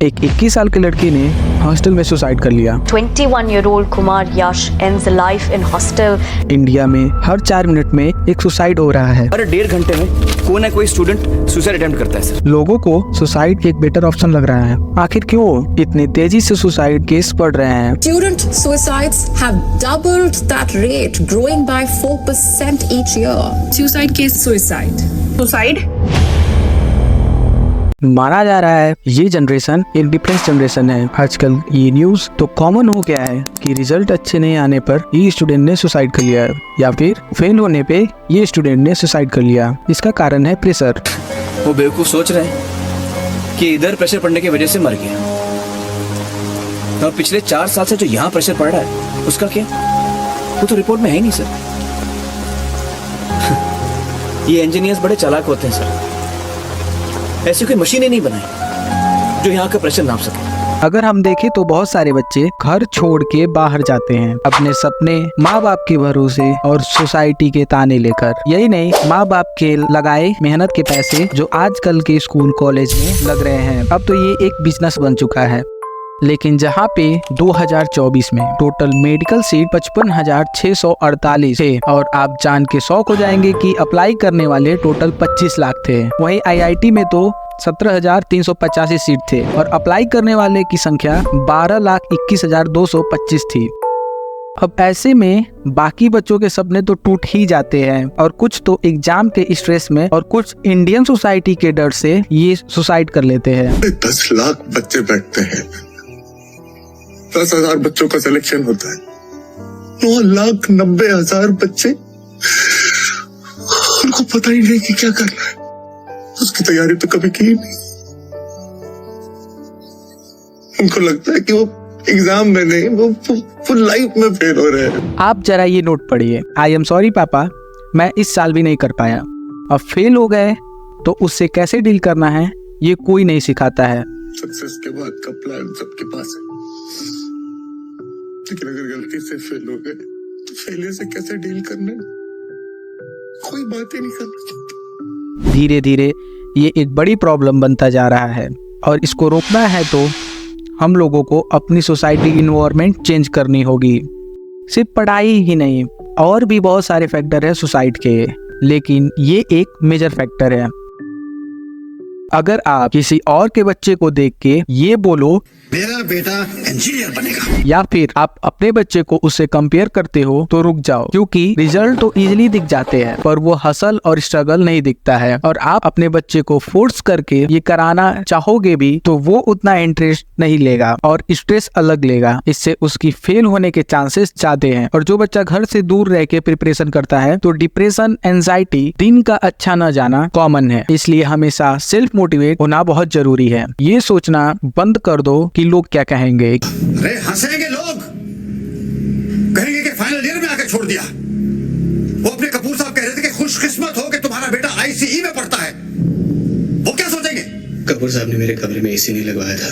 एक 21 साल के लड़के ने हॉस्टल में सुसाइड कर लिया। 21-year-old Kumar Yash ends life in hostel. India में हर 4 मिनट में एक सुसाइड हो रहा है। हर 1.5 घंटे में कोई ना कोई स्टूडेंट सुसाइड अटेम्प्ट करता है सर। लोगों को सुसाइड एक बेटर ऑप्शन लग रहा है। आखिर क्यों इतने तेजी से सुसाइड केस बढ़ रहे हैं? Student suicides have doubled that rate, growing by 4% each year. Suicide case suicide. माना जा रहा है ये जनरेशन एक डिफरेंस जनरेशन है। आजकल ये न्यूज तो कॉमन हो गया है कि रिजल्ट अच्छे नहीं आने पर ये स्टूडेंट ने सुसाइड कर लिया या फिर फेल होने पे ये स्टूडेंट ने सुसाइड कर लिया। इसका कारण है प्रेशर। वो बेवकूफ सोच रहे हैं कि इधर प्रेशर पड़ने की वजह से मर गया, और पिछले 4 साल से जो यहाँ प्रेशर पड़ रहा है उसका क्या? वो तो रिपोर्ट में है ही नहीं सर। ये इंजीनियर्स बड़े चालाक होते हैं सर, ऐसी कोई मशीन ही नहीं बनाई जो यहाँ का प्रेशर नाप सके। अगर हम देखें तो बहुत सारे बच्चे घर छोड़ के बाहर जाते हैं अपने सपने माँ बाप के भरोसे और सोसाइटी के ताने लेकर। यही नहीं, माँ बाप के लगाए मेहनत के पैसे जो आजकल के स्कूल कॉलेज में लग रहे हैं, अब तो ये एक बिजनेस बन चुका है। लेकिन जहाँ पे 2024 में टोटल मेडिकल सीट 55,648 थे और आप जान के शॉक हो जाएंगे कि अप्लाई करने वाले टोटल 25 लाख थे। वहीं आईआईटी में तो 17,385 सीट थे और अप्लाई करने वाले की संख्या 12,21,225 थी। अब ऐसे में बाकी बच्चों के सपने तो टूट ही जाते हैं, और कुछ तो एग्जाम के स्ट्रेस में और कुछ इंडियन सोसाइटी के डर से ये सुसाइड कर लेते हैं। 10 लाख बच्चे बैठते हैं, 10,000 बच्चों का सिलेक्शन होता है, 9,90,000 बच्चे, उनको पता ही नहीं कि क्या करना है, उसकी तैयारी तो कभी की नहीं। उनको लगता है कि वो एग्जाम में नहीं, वो लाइफ में फेल हो रहे हैं। आप जरा ये नोट पढ़िए, आई एम सॉरी पापा, मैं इस साल भी नहीं कर पाया। अब फेल हो गए तो उससे कैसे डील करना है ये कोई नहीं सिखाता है। सक्सेस के बाद का प्लान सबके पास है, लेकिन अगर गलती से फेल हो गए तो फेलियर से कैसे डील करना है, कोई बात ही नहीं करना। धीरे धीरे ये एक बड़ी प्रॉब्लम बनता जा रहा है, और इसको रोकना है तो हम लोगों को अपनी सोसाइटी इन्वायरमेंट चेंज करनी होगी। सिर्फ पढ़ाई ही नहीं, और भी बहुत सारे फैक्टर है सुसाइड के, लेकिन ये एक मेजर फैक्टर है। अगर आप किसी और के बच्चे को देख के ये बोलो मेरा बेटा इंजीनियर बनेगा, या फिर आप अपने बच्चे को उससे कंपेयर करते हो तो रुक जाओ, क्योंकि रिजल्ट तो इजीली दिख जाते हैं पर वो हसल और स्ट्रगल नहीं दिखता है। और आप अपने बच्चे को फोर्स करके ये कराना चाहोगे भी तो वो उतना इंटरेस्ट नहीं लेगा और स्ट्रेस अलग लेगा। इससे उसकी फेल होने के चांसेस ज्यादा हैं। और जो बच्चा घर से दूर रह के प्रिपरेशन करता है तो डिप्रेशन, एंजाइटी, दिन का अच्छा न जाना कॉमन है। इसलिए हमेशा सेल्फ मोटिवेट होना बहुत जरूरी है। ये सोचना बंद कर दो कि लोग क्या कहेंगे। अरे हंसेंगे लोग, कहेंगे कि फाइनल ईयर में आकर छोड़ दिया। वो अपने कपूर साहब कह रहे थे कि खुशकिस्मत हो कि तुम्हारा बेटा आईसीई में पढ़ता है। वो क्या सोचेंगे? कपूर साहब ने मेरे कमरे में एसी नहीं लगवाया था,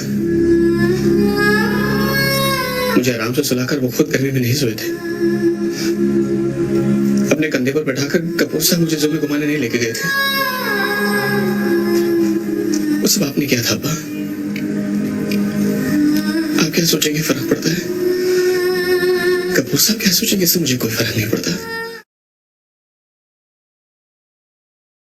मुझे आराम से सुलाकर वो खुद गर्मी में नहीं सोए थे। अपने कंधे पर बैठाकर कपूर साहब मुझे जू में घुमाने नहीं लेके गए थे। वो सब आपने किया था अब्बा। आप क्या सोचेंगे फर्क पड़ता है? कपूर साहब क्या सोचेंगे इससे मुझे कोई फर्क नहीं पड़ता।